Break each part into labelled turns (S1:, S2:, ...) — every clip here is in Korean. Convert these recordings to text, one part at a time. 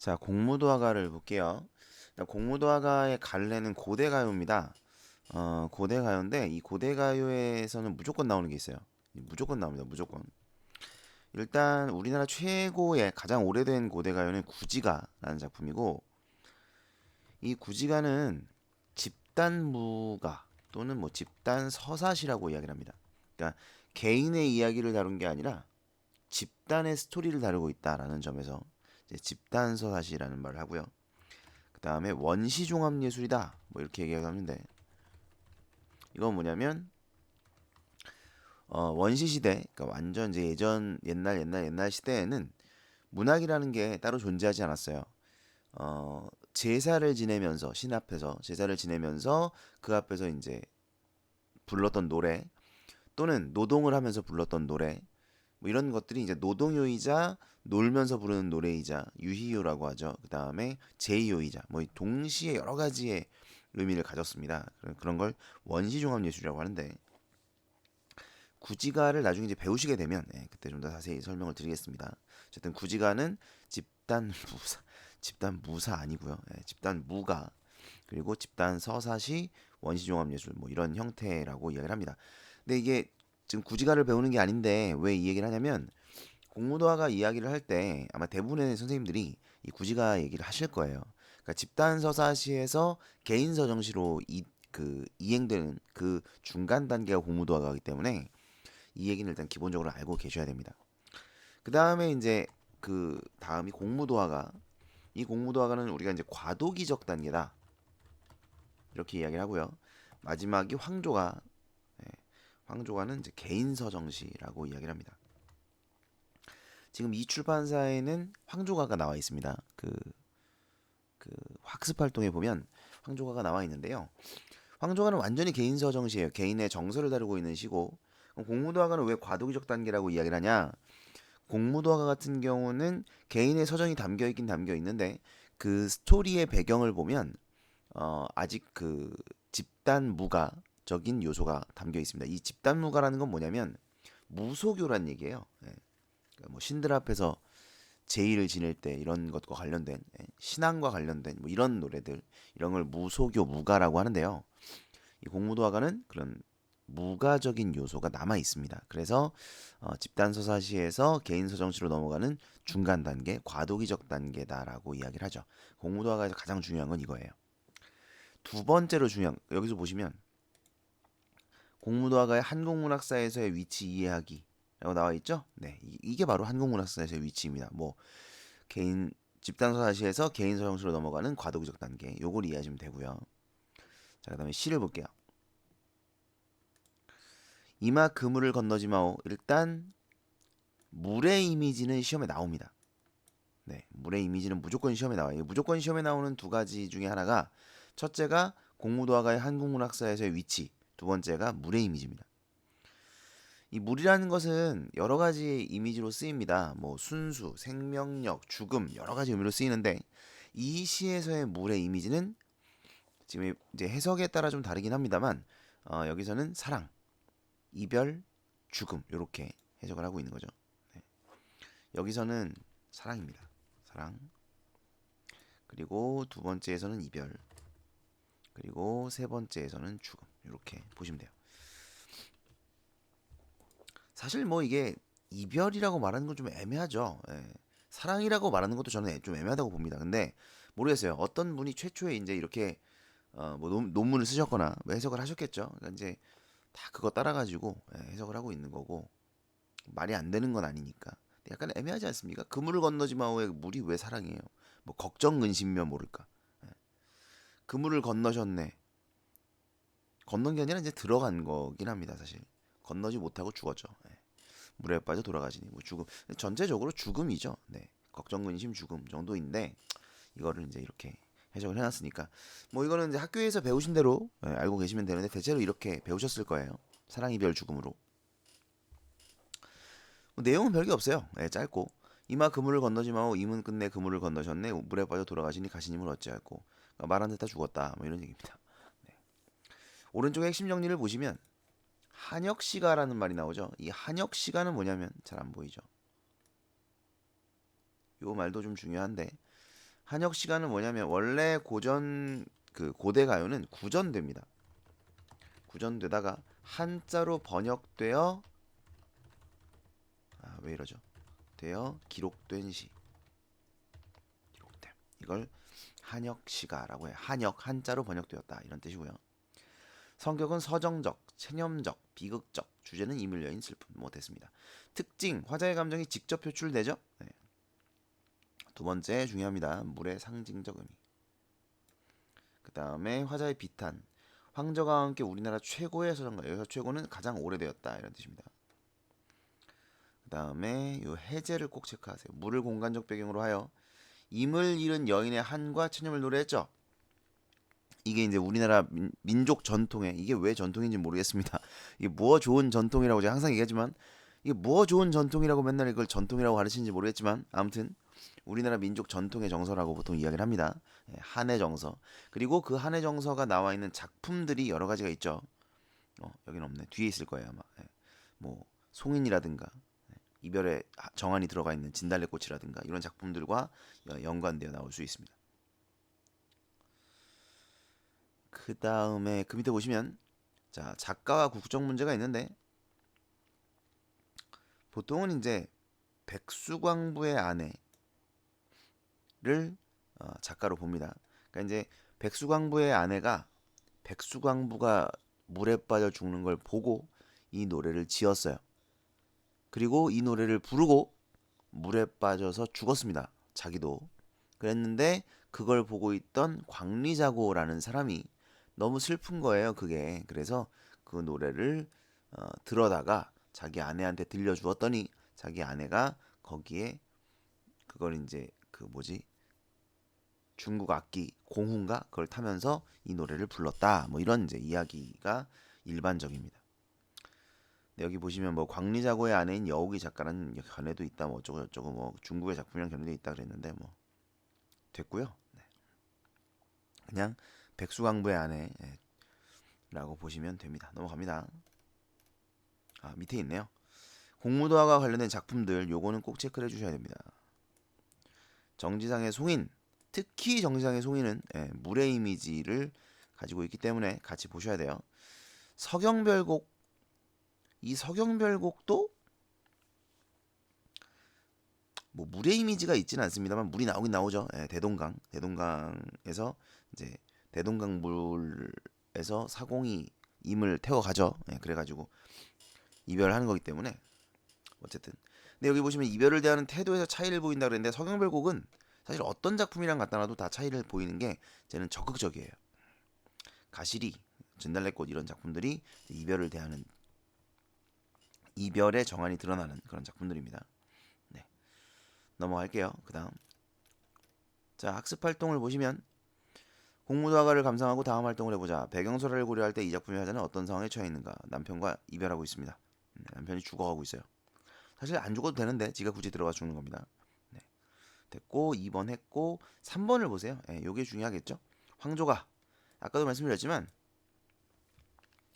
S1: 자, 공무도화가를 볼게요. 공무도화가의 갈래는 고대가요입니다. 고대가요인데 이 고대가요에서는 무조건 나오는 게 있어요. 무조건 나옵니다. 무조건. 일단 우리나라 최고의 가장 오래된 고대가요는 구지가라는 작품이고 이 구지가는 집단무가 또는 뭐 집단 서사시라고 이야기를 합니다. 그러니까 개인의 이야기를 다룬 게 아니라 집단의 스토리를 다루고 있다라는 점에서 이제 집단 서사시라는 말을 하고요. 그 다음에 원시종합예술이다 뭐 이렇게 얘기하는데 이건 뭐냐면 원시시대 그러니까 완전 이제 예전 옛날 시대에는 문학이라는 게 따로 존재하지 않았어요. 제사를 지내면서 신 앞에서 제사를 지내면서 그 앞에서 이제 불렀던 노래 또는 노동을 하면서 불렀던 노래 뭐 이런 것들이 이제 노동요이자 놀면서 부르는 노래이자 유희요라고 하죠. 그 다음에 제요이자 뭐 동시에 여러 가지의 의미를 가졌습니다. 그런 걸 원시종합예술이라고 하는데 구지가를 나중에 이제 배우시게 되면 그때 좀 더 자세히 설명을 드리겠습니다. 어쨌든 구지가는 집단 무사 집단 무사 아니고요. 집단 무가 그리고 집단 서사시 원시종합예술 뭐 이런 형태라고 이야기를 합니다. 근데 이게 지금 구지가를 배우는 게 아닌데 왜 이 얘기를 하냐면 공무도화가 이야기를 할 때 아마 대부분의 선생님들이 이 구지가 얘기를 하실 거예요. 그러니까 집단 서사시에서 개인 서정시로 그 이행되는 그 중간 단계가 공무도화가이기 때문에 이 얘기는 일단 기본적으로 알고 계셔야 됩니다. 그 다음에 이제 그 다음이 공무도화가 이 공무도화가는 우리가 이제 과도기적 단계다 이렇게 이야기를 하고요. 마지막이 황조가 황조가는 이제 개인 서정시라고 이야기를 합니다. 지금 이 출판사에는 황조가가 나와 있습니다. 그 학습 활동에 보면 황조가가 나와 있는데요. 황조가는 완전히 개인 서정시예요. 개인의 정서를 다루고 있는 시고 공무도화가는 왜 과도기적 단계라고 이야기를 하냐? 공무도화가 같은 경우는 개인의 서정이 담겨 있긴 담겨 있는데 그 스토리의 배경을 보면 아직 그 집단 무가적인 요소가 담겨 있습니다. 이 집단 무가라는 건 뭐냐면 무소교란 얘기예요. 그러니까 뭐 신들 앞에서 제의를 지낼 때 이런 것과 관련된 신앙과 관련된 뭐 이런 노래들 이런 걸 무소교 무가라고 하는데요. 이 공무도화가는 그런 무가적인 요소가 남아 있습니다. 그래서 집단 서사시에서 개인 서정시로 넘어가는 중간 단계, 과도기적 단계다라고 이야기를 하죠. 공무도화가에서 가장 중요한 건 이거예요. 두 번째로 중요한 여기서 보시면 공무도화가의 한국문학사에서의 위치 이해하기라고 나와 있죠. 네, 이게 바로 한국문학사에서의 위치입니다. 뭐 개인 집단 서사시에서 개인 서정시로 넘어가는 과도기적 단계, 요걸 이해하시면 되고요. 자, 그다음에 시를 볼게요. 이마 그물을 건너지 마오. 일단 물의 이미지는 시험에 나옵니다. 네, 물의 이미지는 무조건 시험에 나와요. 무조건 시험에 나오는 두 가지 중에 하나가 첫째가 공무도화가의 한국문학사에서의 위치, 두 번째가 물의 이미지입니다. 이 물이라는 것은 여러 가지 이미지로 쓰입니다. 뭐 순수, 생명력, 죽음 여러 가지 의미로 쓰이는데 이 시에서의 물의 이미지는 지금 이제 해석에 따라 좀 다르긴 합니다만 여기서는 사랑, 이별, 죽음 이렇게 해석을 하고 있는 거죠. 네. 여기서는 사랑입니다. 사랑. 그리고 두 번째에서는 이별. 그리고 세 번째에서는 죽음. 이렇게 보시면 돼요. 사실 뭐 이게 이별이라고 말하는 건 좀 애매하죠. 사랑이라고 말하는 것도 저는 좀 애매하다고 봅니다. 근데 모르겠어요. 어떤 분이 최초에 이제 이렇게 뭐 논문을 쓰셨거나 뭐 해석을 하셨겠죠. 그러니까 이제 다 그거 따라가지고 해석을 하고 있는 거고 말이 안 되는 건 아니니까. 약간 애매하지 않습니까? 그물을 건너지 마오의 물이 왜 사랑이에요? 뭐 걱정 근심이면 모를까. 그물을 건너셨네. 건넌 게 아니라 이제 들어간 거긴 합니다, 사실. 건너지 못하고 죽었죠. 물에 빠져 돌아가시니 뭐 죽음. 전체적으로 죽음이죠. 네. 걱정 근심 죽음 정도인데 이거를 이제 이렇게 해석을 해놨으니까 뭐 이거는 이제 학교에서 배우신 대로 알고 계시면 되는데 대체로 이렇게 배우셨을 거예요. 사랑 이별 죽음으로. 뭐 내용은 별게 없어요. 짧고 이마 그물을 건너지 마오 이문 끝내 그물을 건너셨네 물에 빠져 돌아가시니 가시님을 어찌할꼬 그러니까 말안 듣다 죽었다 뭐 이런 얘기입니다. 네. 오른쪽에 핵심 정리를 보시면 한역시가라는 말이 나오죠. 이 한역시가는 뭐냐면 잘 안 보이죠. 요 말도 좀 중요한데 한역 시가는 뭐냐면 원래 고대 가요는 구전됩니다. 구전되다가 한자로 번역되어 왜 이러죠? 되어 기록된 시. 기록됨. 이걸 한역 시가라고 해요. 한역 한자로 번역되었다 이런 뜻이고요. 성격은 서정적, 체념적, 비극적, 주제는 이물 여인 슬픔 뭐 됐습니다. 특징 화자의 감정이 직접 표출되죠. 네. 두 번째 중요합니다. 물의 상징적 의미. 그 다음에 화자의 비탄. 황저가와 함께 우리나라 최고의 서정가. 여기서 최고는 가장 오래되었다 이런 뜻입니다. 그 다음에 이 해제를 꼭 체크하세요. 물을 공간적 배경으로 하여 임을 잃은 여인의 한과 체념을 노래했죠. 이게 이제 우리나라 민족 전통에 이게 왜 전통인지 모르겠습니다. 이게 무엇 좋은 전통이라고 제가 항상 얘기하지만 이게 무엇 좋은 전통이라고 맨날 이걸 전통이라고 가르치는지 모르겠지만 아무튼 우리나라 민족 전통의 정서라고 보통 이야기를 합니다. 한의 정서. 그리고 그 한의 정서가 나와 있는 작품들이 여러 가지가 있죠. 여기는 없네. 뒤에 있을 거예요 아마. 뭐 송인이라든가 이별의 정한이 들어가 있는 진달래꽃이라든가 이런 작품들과 연관되어 나올 수 있습니다. 그 다음에 그 밑에 보시면 자 작가와 국적 문제가 있는데 보통은 이제 백수광부의 아내를 작가로 봅니다. 그러니까 이제 백수광부의 아내가 백수광부가 물에 빠져 죽는 걸 보고 이 노래를 지었어요. 그리고 이 노래를 부르고 물에 빠져서 죽었습니다. 자기도. 그랬는데 그걸 보고 있던 광리자고라는 사람이 너무 슬픈 거예요, 그게. 그래서 그 노래를 들어다가 자기 아내한테 들려주었더니 자기 아내가 거기에 그걸 이제 그 뭐지? 중국 악기 공훈가 그걸 타면서 이 노래를 불렀다. 뭐 이런 이제 이야기가 일반적입니다. 여기 보시면 뭐 광리자고의 아내인 여우기 작가라는 견해도 있다. 뭐 어쩌고 저쩌고 뭐 중국의 작품이랑 견해도 있다 그랬는데 뭐 됐고요. 네. 그냥 백수광부의 아내라고 보시면 됩니다. 넘어갑니다. 밑에 있네요. 공무도화과 관련된 작품들 요거는 꼭 체크를 해주셔야 됩니다. 정지상의 송인, 특히 정지상의 송인은 물의 이미지를 가지고 있기 때문에 같이 보셔야 돼요. 서경별곡, 이 서경별곡도 뭐 물의 이미지가 있지는 않습니다만 물이 나오긴 나오죠. 대동강에서 이제 대동강 물에서 사공이 임을 태워가죠. 그래가지고 이별을 하는 거기 때문에 어쨌든. 근데 여기 보시면 이별을 대하는 태도에서 차이를 보인다 그랬는데 서경별곡은 사실 어떤 작품이랑 갖다 놔도 다 차이를 보이는 게 쟤는 적극적이에요. 가시리, 진달래꽃 이런 작품들이 이별을 대하는 이별의 정한이 드러나는 그런 작품들입니다. 네, 넘어갈게요. 그다음 자 학습 활동을 보시면 공무도화가를 감상하고 다음 활동을 해보자. 배경설화를 고려할 때 이 작품의 화자는 어떤 상황에 처해 있는가? 남편과 이별하고 있습니다. 남편이 죽어가고 있어요. 사실 안 죽어도 되는데 지가 굳이 들어가 죽는 겁니다. 네. 됐고 2번 했고 3번을 보세요. 요게 중요하겠죠. 황조가 아까도 말씀드렸지만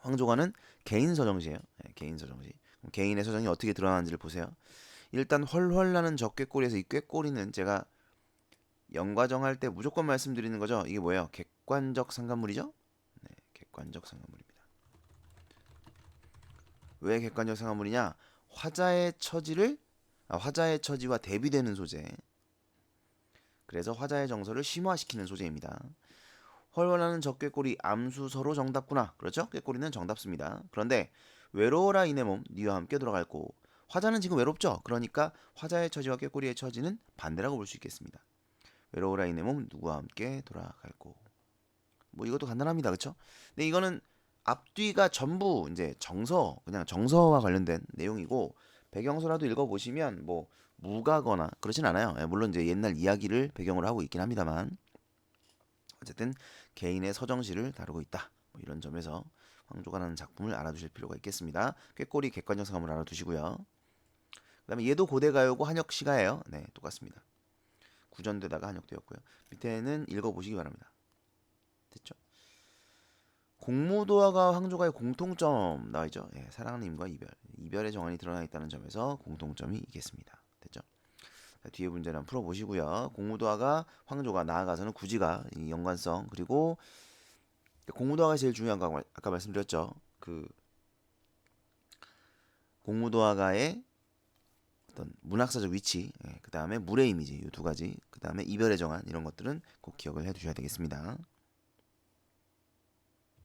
S1: 황조가는 개인 서정시예요. 개인 서정시. 개인의 서정이 어떻게 드러나는지를 보세요. 일단 헐헐 나는 저 꾀꼬리에서 이 꾀꼬리는 제가 연과정 할 때 무조건 말씀드리는 거죠. 이게 뭐예요? 객관적 상관물이죠? 네, 객관적 상관물입니다. 왜 객관적 상관물이냐? 화자의 처지와 대비되는 소재. 그래서 화자의 정서를 심화시키는 소재입니다. 헐헐하는 저 꾀꼬리 암수 서로 정답구나. 그렇죠? 꾀꼬리는 정답습니다. 그런데 외로워라 이내 몸 니와 함께 돌아갈고 화자는 지금 외롭죠. 그러니까 화자의 처지와 꾀꼬리의 처지는 반대라고 볼 수 있겠습니다. 외로워라 이내 몸 누구와 함께 돌아갈고 뭐 이것도 간단합니다. 그렇죠? 근데 이거는 앞뒤가 전부 이제 그냥 정서와 관련된 내용이고 배경서라도 읽어보시면 뭐 무가거나 그렇진 않아요. 물론 이제 옛날 이야기를 배경으로 하고 있긴 합니다만 어쨌든 개인의 서정시를 다루고 있다. 뭐 이런 점에서 황조가라는 작품을 알아두실 필요가 있겠습니다. 꾀꼬리 객관적 상황을 알아두시고요. 그다음에 얘도 고대가요고 한역시가예요. 네, 똑같습니다. 구전되다가 한역되었고요. 밑에는 읽어보시기 바랍니다. 됐죠? 공무도화가 황조가의 공통점 나와있죠. 사랑하는 임과 이별의 정한이 드러나 있다는 점에서 공통점이 있겠습니다. 됐죠? 뒤에 문제를 한번 풀어보시고요. 공무도화가 황조가 나아가서는 구지가 이 연관성 그리고 공무도화가 제일 중요한 거 아까 말씀드렸죠. 그 공무도화가의 어떤 문학사적 위치, 그 다음에 물의 이미지 이 두 가지, 그 다음에 이별의 정한 이런 것들은 꼭 기억을 해두셔야 되겠습니다.